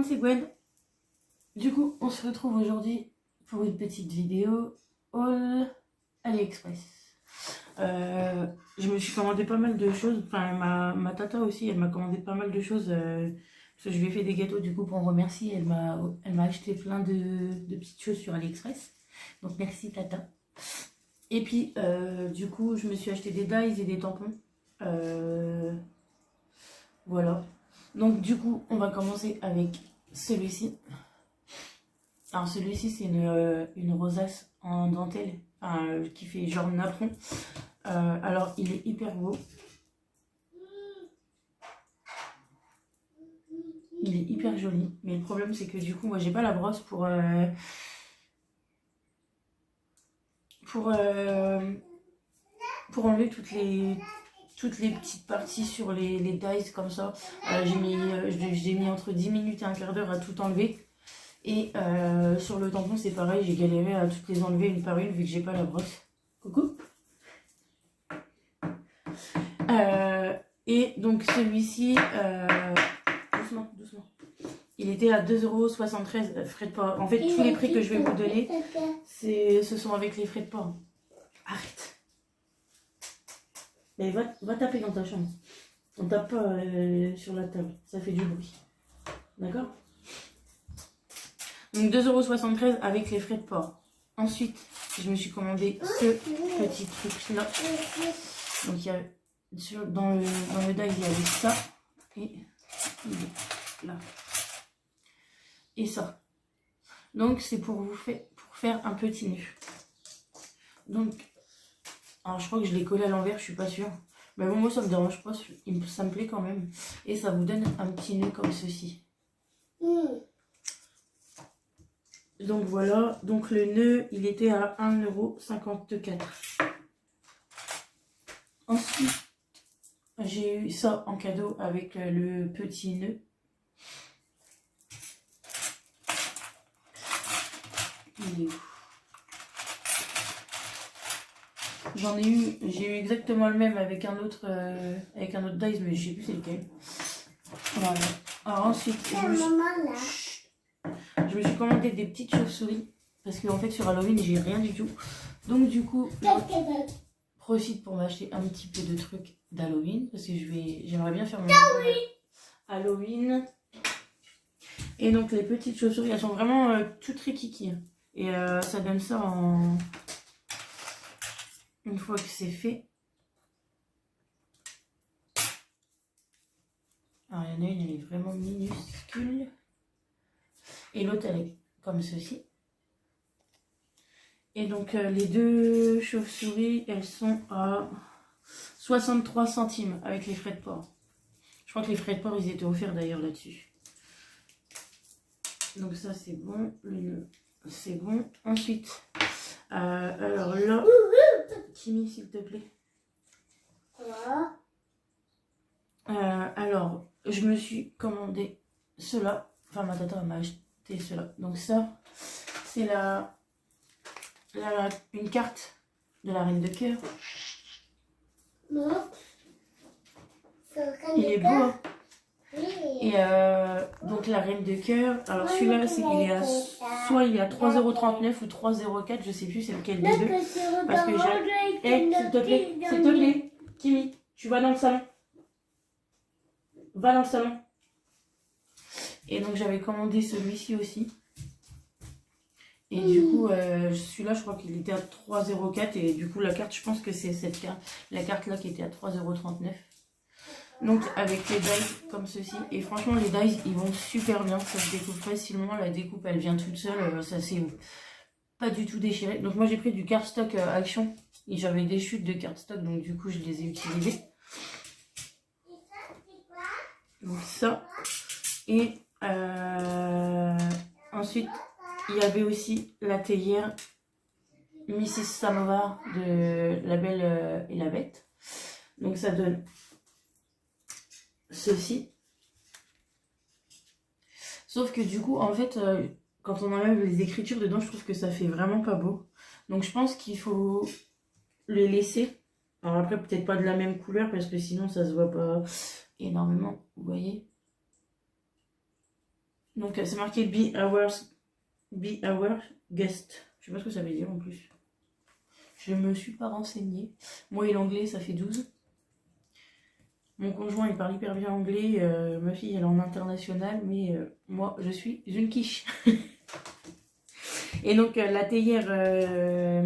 monde, c'est Gwen. Du coup, on se retrouve aujourd'hui pour une petite vidéo haul AliExpress. Je me suis commandé pas mal de choses. Enfin, ma tata aussi, elle m'a commandé pas mal de choses. Parce que je lui ai fait des gâteaux, du coup, pour en remercier. Elle m'a acheté plein de petites choses sur AliExpress. Donc, merci, tata. Et puis, du coup, je me suis acheté des dies et des tampons. Voilà. Donc, du coup, on va commencer avec celui-ci. Alors, celui-ci, c'est une rosace en dentelle, enfin, qui fait genre napperon. Alors, il est hyper beau. Il est hyper joli. Mais le problème, c'est que du coup, moi, j'ai pas la brosse pour enlever toutes les petites parties sur les dies comme ça. J'ai mis entre 10 minutes et un quart d'heure à tout enlever. Et sur le tampon, c'est pareil, j'ai galéré à toutes les enlever une par une vu que j'ai pas la brosse. Coucou. Et donc celui-ci, doucement. Il était à 2,73 € frais de port. En fait, tous les prix que je vais vous donner, ce sont avec les frais de port. Arrête. Mais va taper dans ta chambre. On tape pas sur la table, ça fait du bruit. D'accord? Donc 2,73 € avec les frais de port. Ensuite, je me suis commandé ce petit truc là. Donc il y a dans le die, il y avait ça et il est là. Et ça. Donc c'est pour faire un petit nœud. Donc, alors je crois que je l'ai collé à l'envers, je suis pas sûre. Mais bon, moi ça me dérange pas, ça me plaît quand même. Et ça vous donne un petit nœud comme ceci. Donc voilà, donc le nœud, il était à 1,54 €. Ensuite, j'ai eu ça en cadeau avec le petit nœud. Il est où? J'ai eu exactement le même avec un autre dies, mais je sais plus c'est lequel. Voilà. Alors ensuite, je me suis commandé des petites chauves-souris parce qu'en fait sur Halloween j'ai rien du tout. Donc du coup, je profite pour m'acheter un petit peu de trucs d'Halloween parce que j'aimerais bien faire mon Halloween. Et donc les petites chauves-souris, elles sont vraiment toutes très kiki. Et ça donne ça en... Une fois que c'est fait. Alors il y en a une, elle est vraiment minuscule. Et l'autre, elle est comme ceci. Et donc les deux chauves-souris, elles sont à 63 centimes avec les frais de port. Je crois que les frais de port, ils étaient offerts d'ailleurs là-dessus. Donc ça, c'est bon. Le nœud, c'est bon. Ensuite, alors là, Kimi, s'il te plaît. Alors, je me suis commandé cela. Enfin, ma tata m'a acheté cela. Donc ça, c'est une carte de la Reine de Cœur. Il est beau, hein? Et donc la Reine de Cœur, alors celui-là, soit il est à 3,39 € ou 3,04 €, je sais plus c'est lequel des deux. Parce que j'ai... s'il te plaît, Kimi, tu vas dans le salon. Va dans le salon. Et donc j'avais commandé celui-ci aussi. Et du coup, celui-là, je crois qu'il était à 3,04 € et du coup, la carte, je pense que c'est cette carte, la carte là qui était à 3,39 €. Donc avec les dies comme ceci. Et franchement les dies ils vont super bien. Ça se découpe facilement. La découpe elle vient toute seule. Ça c'est pas du tout déchiré. Donc moi j'ai pris du cardstock Action. Et j'avais des chutes de cardstock. Donc du coup je les ai utilisées. Donc ça. Et ensuite il y avait aussi la théière Mrs Samovar de La Belle et la Bête. Donc ça donne ceci. Sauf que du coup, en fait, quand on enlève les écritures dedans, je trouve que ça fait vraiment pas beau. Donc je pense qu'il faut les laisser. Alors après, peut-être pas de la même couleur, parce que sinon ça se voit pas énormément, vous voyez. Donc c'est marqué Be our guest. Je sais pas ce que ça veut dire en plus. Je me suis pas renseignée. Moi et l'anglais ça fait 12. Mon conjoint il parle hyper bien anglais. Ma fille elle est en international. Mais moi je suis une quiche. Et donc la théière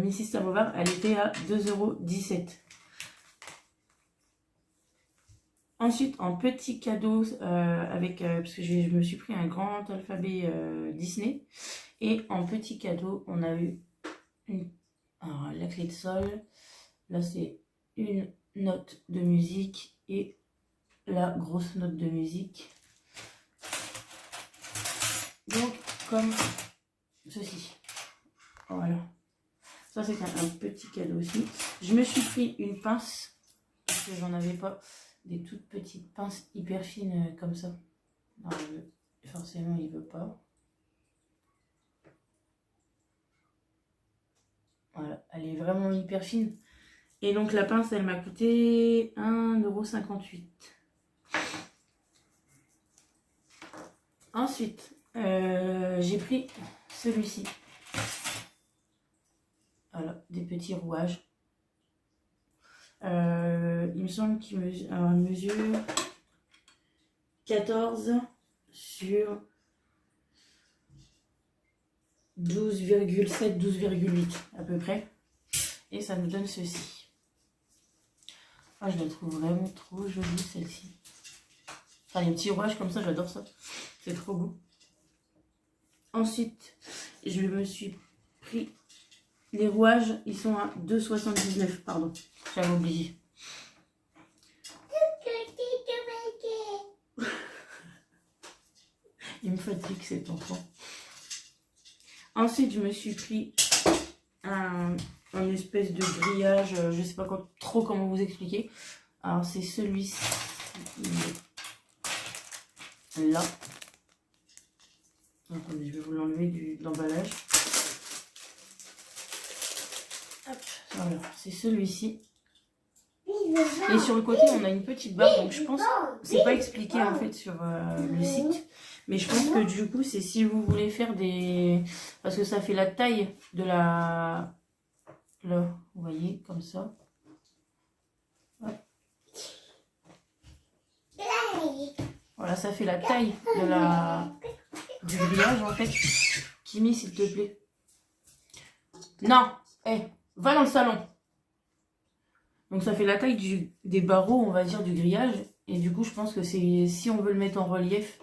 Mrs Samovar elle était à 2,17 €. Ensuite, en petit cadeau, parce que je me suis pris un grand alphabet Disney. Et en petit cadeau, on a eu la clé de sol. Là, c'est une note de musique et la grosse note de musique. Donc, comme ceci. Voilà. Ça, c'est un petit cadeau aussi. Je me suis pris une pince, parce que j'en avais pas. Des toutes petites pinces hyper fines comme ça. Non, forcément, il veut pas. Voilà, elle est vraiment hyper fine. Et donc la pince, elle m'a coûté 1,58 €. Ensuite, j'ai pris celui-ci. Voilà, des petits rouages. Il me semble qu'il mesure 14 sur 12,7, 12,8 à peu près. Et ça nous donne ceci. Ah, je la trouve vraiment trop jolie celle-ci. Enfin, les petits rouages comme ça, j'adore ça. C'est trop beau. Ensuite, je me suis pris les rouages. Ils sont à 2,79 €. Pardon, j'avais oublié. Il me fatigue cet enfant. Ensuite, je me suis pris un espèce de grillage. Je sais pas trop comment vous expliquer. Alors, c'est celui-ci. Là. Attendez, je vais vous l'enlever de l'emballage. Voilà, c'est celui-ci. Et sur le côté, on a une petite barre. Donc, je pense c'est pas expliqué en fait sur le site. Mais je pense que du coup, c'est si vous voulez faire des... Parce que ça fait la taille de la... Là, vous voyez, comme ça. Hop. Voilà, ça fait la taille du grillage en fait. Kimi, s'il te plaît. Non, va dans le salon. Donc ça fait la taille des barreaux, on va dire, du grillage. Et du coup, je pense que c'est si on veut le mettre en relief.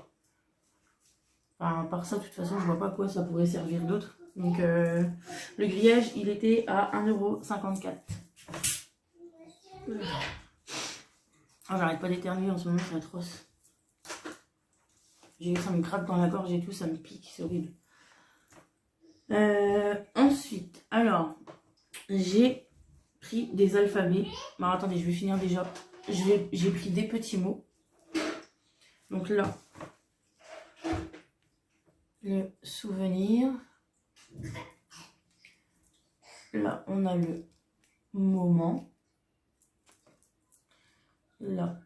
Enfin, par ça, de toute façon, je vois pas à quoi ça pourrait servir d'autre. Donc le grillage, il était à 1,54 €. Oh, j'arrête pas d'éternuer en ce moment, c'est atroce. Ça me gratte dans la gorge et tout, ça me pique, c'est horrible. Ensuite, alors, j'ai pris des alphabets. Bon, attendez, je vais finir déjà. J'ai pris des petits mots. Donc là, le souvenir. Là, on a le moment. Là,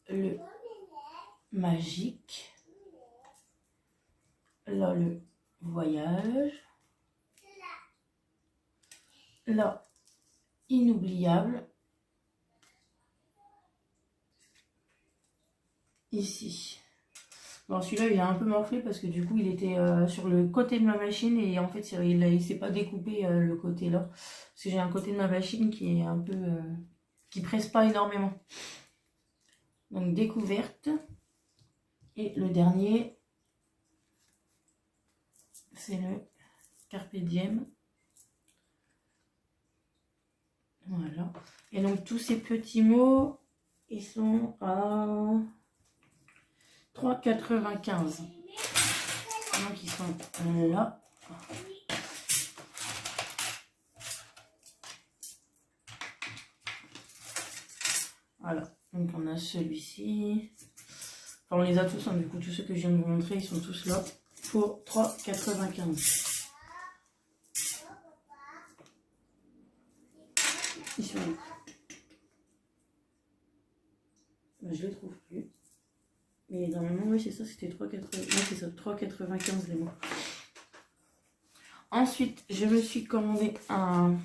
le magique. Là, le voyage. Là, inoubliable. Ici. Bon, celui-là, il est un peu morflé parce que du coup, il était sur le côté de ma machine et en fait, il s'est pas découpé le côté là. Parce que j'ai un côté de ma machine qui est un peu... qui presse pas énormément. Donc, découverte. Et le dernier, c'est le Carpe Diem. Voilà. Et donc, tous ces petits mots, ils sont à 3,95 €. Donc, ils sont là. Voilà. Donc, on a celui-ci. Enfin, on les a tous, hein, du coup, tous ceux que je viens de vous montrer, ils sont tous là pour 3,95 €. Ils sont où? Je les trouve plus. Mais normalement, oui, c'est ça, c'était 3,80. Ouais, c'est ça, 3,95 les mots. Ensuite, je me suis commandé un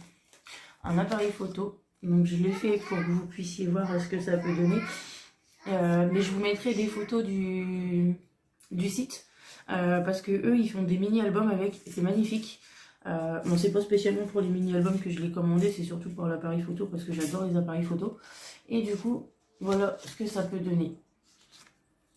appareil photo. Donc, je l'ai fait pour que vous puissiez voir ce que ça peut donner. Mais je vous mettrai des photos du site. Parce que eux, ils font des mini-albums avec. C'est magnifique. Bon, c'est pas spécialement pour les mini-albums que je l'ai commandé. C'est surtout pour l'appareil photo parce que j'adore les appareils photo. Et du coup, voilà ce que ça peut donner.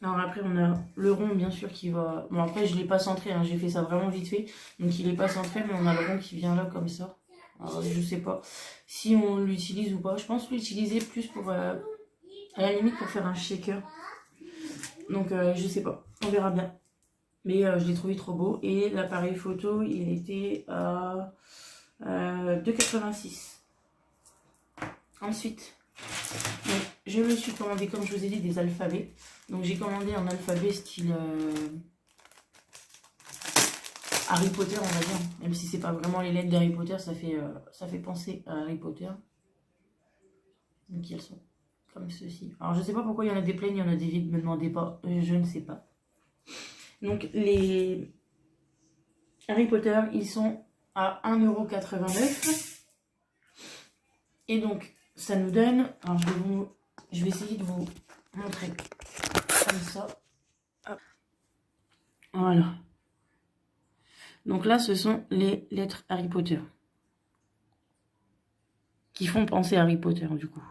Alors après on a le rond bien sûr qui va... Bon après je l'ai pas centré, hein. J'ai fait ça vraiment vite fait. Donc il est pas centré mais on a le rond qui vient là comme ça. Alors je sais pas si on l'utilise ou pas. Je pense l'utiliser plus pour... à la limite pour faire un shaker. Donc je sais pas, on verra bien. Mais je l'ai trouvé trop beau. Et l'appareil photo il était à 2,86. Ensuite... Donc, je me suis commandé, comme je vous ai dit, des alphabets. Donc j'ai commandé un alphabet style Harry Potter, on va dire. Même si c'est pas vraiment les lettres d'Harry Potter, ça fait penser à Harry Potter. Donc elles sont comme ceci. Alors je sais pas pourquoi il y en a des pleines, il y en a des vides, ne me demandez pas, je ne sais pas. Donc les Harry Potter, ils sont à 1,89 €. Et donc ça nous donne, alors je vais essayer de vous montrer comme ça. Hop. Voilà. Donc là, ce sont les lettres Harry Potter. Qui font penser à Harry Potter, du coup.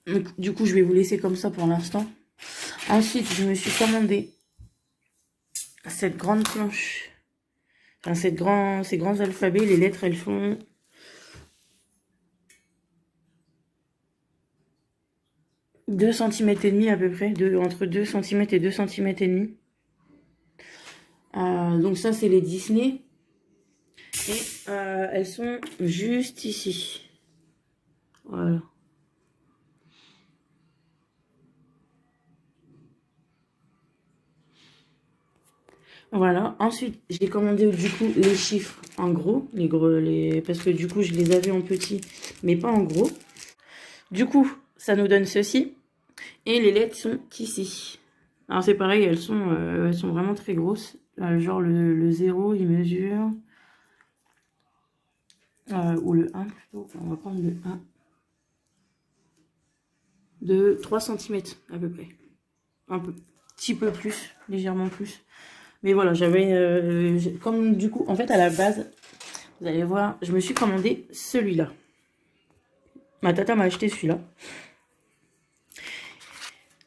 Donc, du coup, je vais vous laisser comme ça pour l'instant. Ensuite, je me suis commandé cette grande planche. Enfin, ces grands alphabets. Les lettres, elles font... « 2,5 cm à peu près. Entre 2 cm et 2,5 cm. Donc ça, c'est les Disney. Et elles sont juste ici. Voilà. Voilà. Ensuite, j'ai commandé du coup les chiffres en gros, parce que du coup, je les avais en petit, mais pas en gros. Du coup, ça nous donne ceci. Et les lettres sont ici. Alors c'est pareil, elles sont vraiment très grosses. Genre le 0, il mesure... ou le 1 plutôt. On va prendre le 1. De 3 cm à peu près. Un petit peu plus, légèrement plus. Mais voilà, comme du coup, en fait, à la base, vous allez voir, je me suis commandé celui-là. Ma tata m'a acheté celui-là.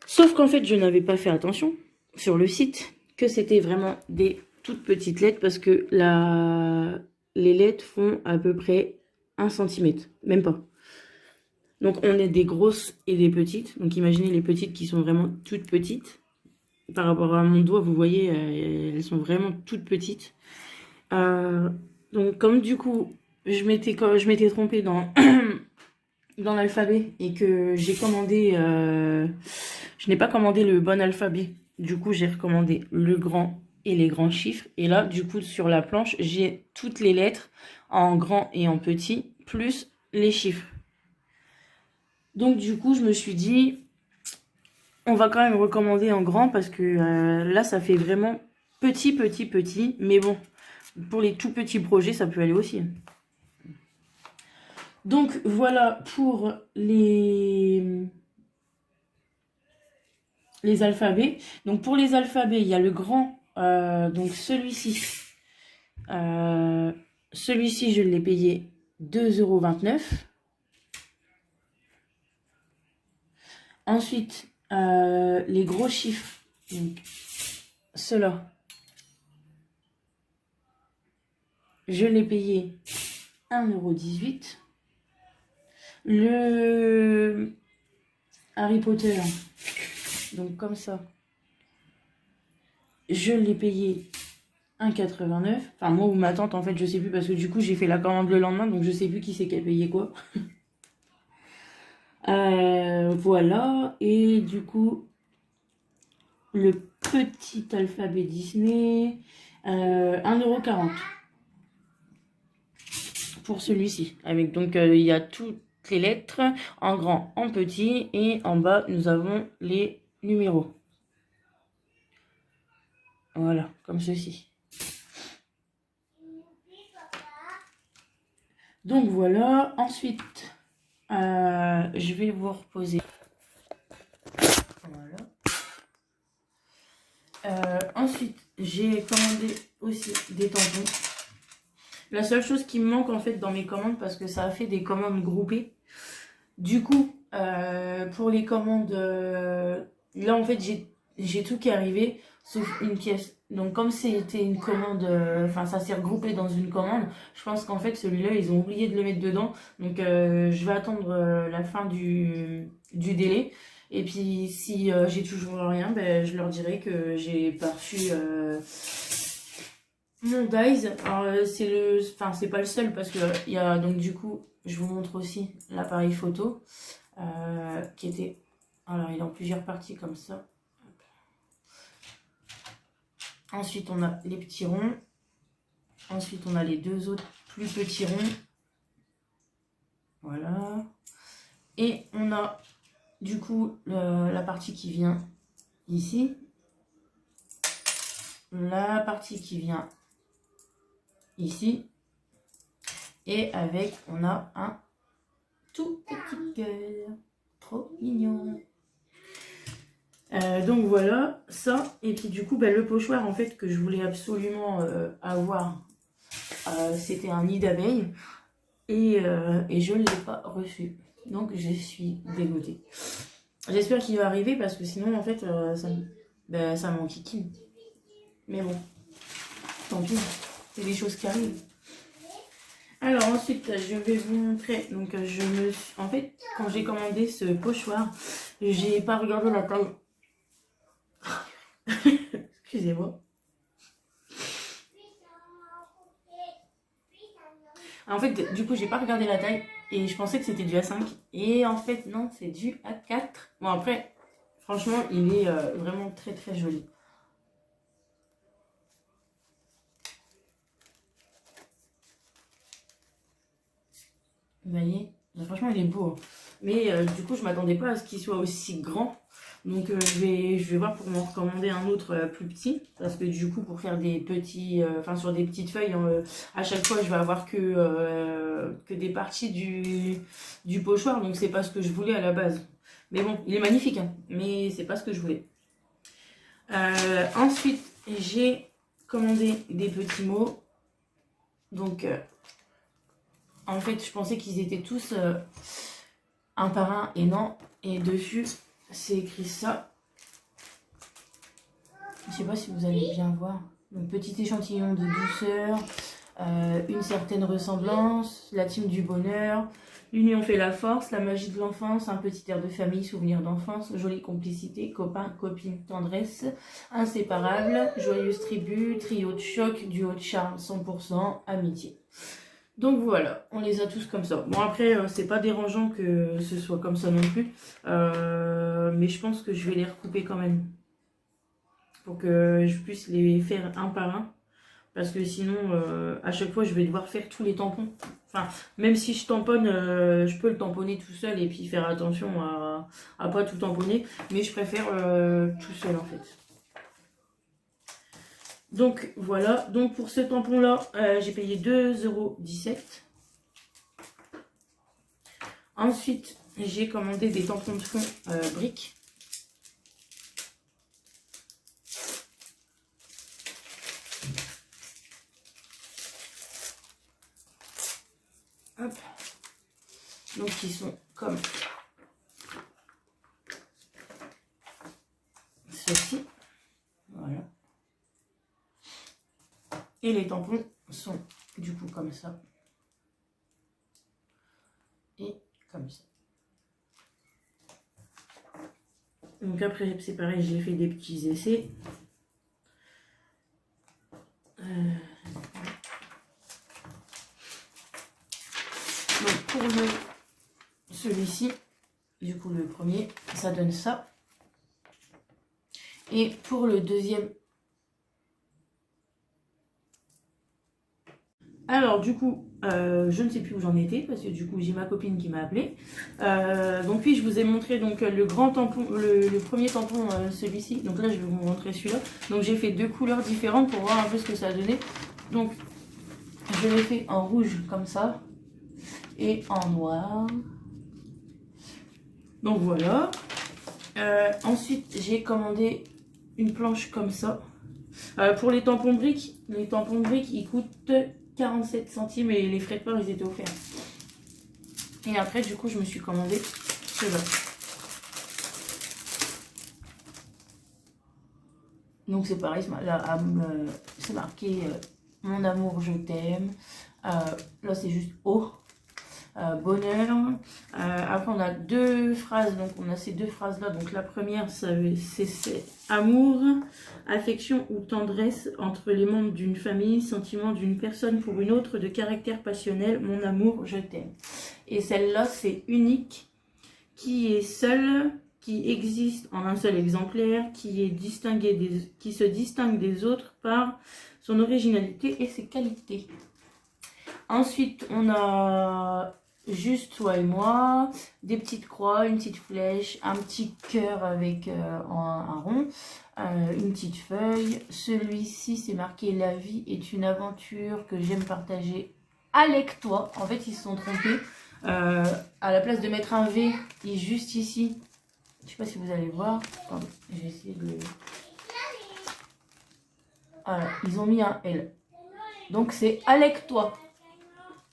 Sauf qu'en fait, je n'avais pas fait attention sur le site que c'était vraiment des toutes petites lettres parce que les lettres font à peu près 1 cm, même pas. Donc, on a des grosses et des petites. Donc, imaginez les petites qui sont vraiment toutes petites. Par rapport à mon doigt, vous voyez, elles sont vraiment toutes petites. Donc, comme du coup, je m'étais trompée dans, dans l'alphabet et que j'ai commandé... je n'ai pas commandé le bon alphabet. Du coup, j'ai recommandé le grand et les grands chiffres. Et là, du coup, sur la planche, j'ai toutes les lettres en grand et en petit, plus les chiffres. Donc, du coup, je me suis dit... On va quand même recommander en grand parce que là, ça fait vraiment petit, petit, petit. Mais bon, pour les tout petits projets, ça peut aller aussi. Donc, voilà pour les alphabets. Donc, pour les alphabets, il y a le grand, donc celui-ci. Celui-ci, je l'ai payé 2,29 €. Ensuite, les gros chiffres, donc ceux-là, je l'ai payé 1,18 €. Le Harry Potter, donc comme ça, je l'ai payé 1,89 €. Enfin, moi ou ma tante, en fait, je sais plus parce que du coup, j'ai fait la commande le lendemain, donc je sais plus qui c'est qui a payé quoi. Voilà, et du coup, le petit alphabet Disney, 1,40 € pour celui-ci. Avec donc, il y a toutes les lettres en grand, en petit, et en bas, nous avons les numéros. Voilà, comme ceci. Donc voilà, ensuite, je vais vous reposer. Voilà. Ensuite, j'ai commandé aussi des tampons. La seule chose qui me manque en fait dans mes commandes, parce que ça a fait des commandes groupées. Du coup, pour les commandes, là en fait j'ai tout qui est arrivé, sauf une pièce. Donc comme c'était une commande, enfin ça s'est regroupé dans une commande, je pense qu'en fait celui-là ils ont oublié de le mettre dedans. Donc je vais attendre la fin du délai. Et puis si j'ai toujours rien, ben, je leur dirai que j'ai pas reçu mon Dice. Alors c'est pas le seul parce que il y a donc du coup je vous montre aussi l'appareil photo qui était, alors il est en plusieurs parties comme ça. Ensuite on a les petits ronds, ensuite on a les deux autres plus petits ronds, voilà, et on a du coup la partie qui vient ici, la partie qui vient ici, et avec on a un tout petit cœur, trop mignon. Donc voilà, ça, et puis du coup le pochoir en fait que je voulais absolument avoir, c'était un nid d'abeilles, et je ne l'ai pas reçu, donc je suis dégoûtée. J'espère qu'il va arriver parce que sinon en fait ça m'enquiquine, mais bon, tant pis, c'est des choses qui arrivent. Alors ensuite je vais vous montrer, donc en fait quand j'ai commandé ce pochoir, j'ai pas regardé la taille. Excusez-moi. En fait, du coup, j'ai pas regardé la taille et je pensais que c'était du A5. Et en fait, non, c'est du A4. Bon, après, franchement, il est vraiment très très joli. Vous voyez? Franchement, il est beau. Mais du coup, je m'attendais pas à ce qu'il soit aussi grand. Donc, je vais voir pour m'en recommander un autre plus petit. Parce que du coup, pour faire des petits... Enfin, sur des petites feuilles, à chaque fois, je vais avoir que des parties du pochoir. Donc, c'est pas ce que je voulais à la base. Mais bon, il est magnifique. Hein, mais c'est pas ce que je voulais. Ensuite, j'ai commandé des petits mots. Donc... en fait, je pensais qu'ils étaient tous un par un et non. Et dessus, c'est écrit ça. Je sais pas si vous allez bien voir. Donc, petit échantillon de douceur, une certaine ressemblance, la team du bonheur, l'union fait la force, la magie de l'enfance, un petit air de famille, souvenir d'enfance, jolie complicité, copain, copine, tendresse, inséparable, joyeuse tribu, trio de choc, duo de charme, 100%, amitié. Donc voilà, on les a tous comme ça. Bon après, c'est pas dérangeant que ce soit comme ça non plus. Mais je pense que je vais les recouper quand même. Pour que je puisse les faire un par un. Parce que sinon, à chaque fois, je vais devoir faire tous les tampons. Enfin, même si je tamponne, je peux le tamponner tout seul et puis faire attention à pas tout tamponner. Mais je préfère tout seul en fait. Donc voilà, donc pour ce tampon là, j'ai payé 2,17 €. Ensuite, j'ai commandé des tampons de fond briques. Hop. Donc ils sont comme ceci. Voilà. Et les tampons sont du coup comme ça. Et comme ça. Donc après c'est pareil, j'ai fait des petits essais. Donc pour celui-ci, du coup le premier, ça donne ça. Et pour le deuxième, Alors du coup, je ne sais plus où j'en étais parce que du coup j'ai ma copine qui m'a appelé. Donc oui, je vous ai montré donc le grand tampon, le premier tampon, celui-ci. Donc là je vais vous montrer celui-là. Donc j'ai fait deux couleurs différentes pour voir un peu ce que ça a donné. Donc je l'ai fait en rouge comme ça et en noir. Donc voilà. Ensuite j'ai commandé une planche comme ça. Pour les tampons briques ils coûtent 47 centimes et les frais de port ils étaient offerts. Et après du coup je me suis commandé ceux-là. Donc c'est pareil, c'est marqué mon amour je t'aime. Là c'est juste bonheur. Après on a deux phrases, donc on a ces deux phrases là. Donc la première c'est amour, affection ou tendresse entre les membres d'une famille, sentiment d'une personne pour une autre, de caractère passionnel, mon amour je t'aime. Et celle-là c'est unique, qui est seule, qui existe en un seul exemplaire, qui se distingue des autres par son originalité et ses qualités. Ensuite on a juste toi et moi, des petites croix, une petite flèche, un petit cœur avec un rond, une petite feuille. Celui-ci c'est marqué la vie est une aventure que j'aime partager avec toi. En fait ils se sont trompés, à la place de mettre un V, il est juste ici. Je sais pas si vous allez voir. Attendez, j'ai essayé de le... Voilà, ils ont mis un L. Donc c'est avec toi.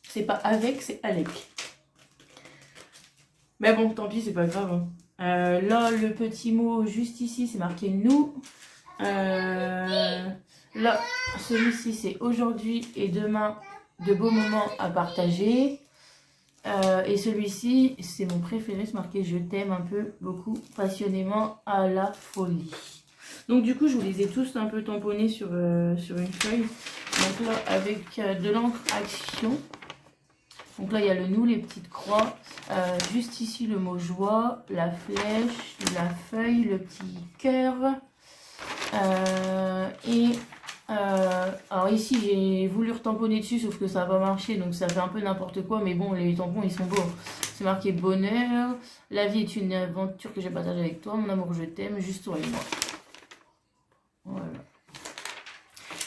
C'est pas avec, c'est avec. Mais bon, tant pis, c'est pas grave. Hein. Là, le petit mot juste ici, c'est marqué nous. Là, celui-ci, c'est aujourd'hui et demain, de beaux moments à partager. Et celui-ci, c'est mon préféré, c'est marqué je t'aime un peu, beaucoup, passionnément, à la folie. Donc du coup, je vous les ai tous un peu tamponnés sur une feuille. Donc là, avec de l'encre Action. Donc là, il y a le nous, les petites croix. Juste ici, le mot joie, la flèche, la feuille, le petit cœur. Alors ici, j'ai voulu retamponner dessus, sauf que ça n'a pas marché. Donc ça fait un peu n'importe quoi. Mais bon, les tampons, ils sont beaux. C'est marqué bonheur. La vie est une aventure que j'ai partagée avec toi. Mon amour, je t'aime. Juste toi et moi. Voilà.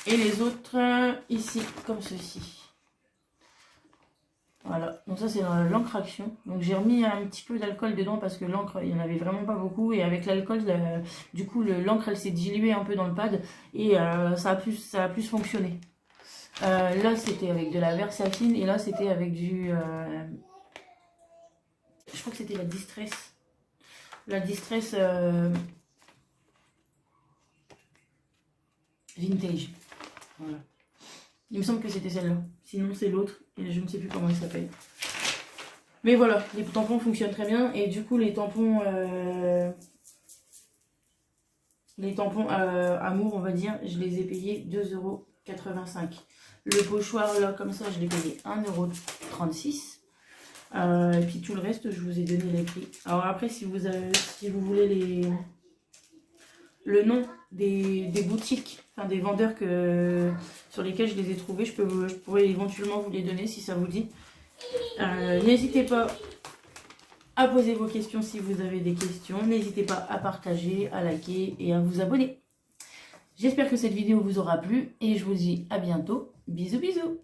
Et les autres, ici, comme ceci. Voilà, donc ça c'est l'encre Action. Donc j'ai remis un petit peu d'alcool dedans parce que l'encre, il n'y en avait vraiment pas beaucoup. Et avec l'alcool, du coup, l'encre, elle s'est diluée un peu dans le pad. Et ça a plus fonctionné. Là, c'était avec de la Versafine. Et là, c'était avec du... je crois que c'était la Distress. La Distress Vintage. Voilà. Il me semble que c'était celle-là. Sinon, c'est l'autre. Et je ne sais plus comment il s'appelle. Mais voilà, les tampons fonctionnent très bien. Et du coup, les tampons Amour, on va dire, je les ai payés 2,85 €. Le pochoir, là, comme ça, je l'ai payé 1,36 €. Et puis tout le reste, je vous ai donné les prix. Alors après, si vous voulez le nom des boutiques, enfin des vendeurs sur lesquels je les ai trouvés, je pourrais éventuellement vous les donner si ça vous dit. N'hésitez pas à poser vos questions si vous avez des questions. N'hésitez pas à partager, à liker et à vous abonner. J'espère que cette vidéo vous aura plu et je vous dis à bientôt. Bisous bisous.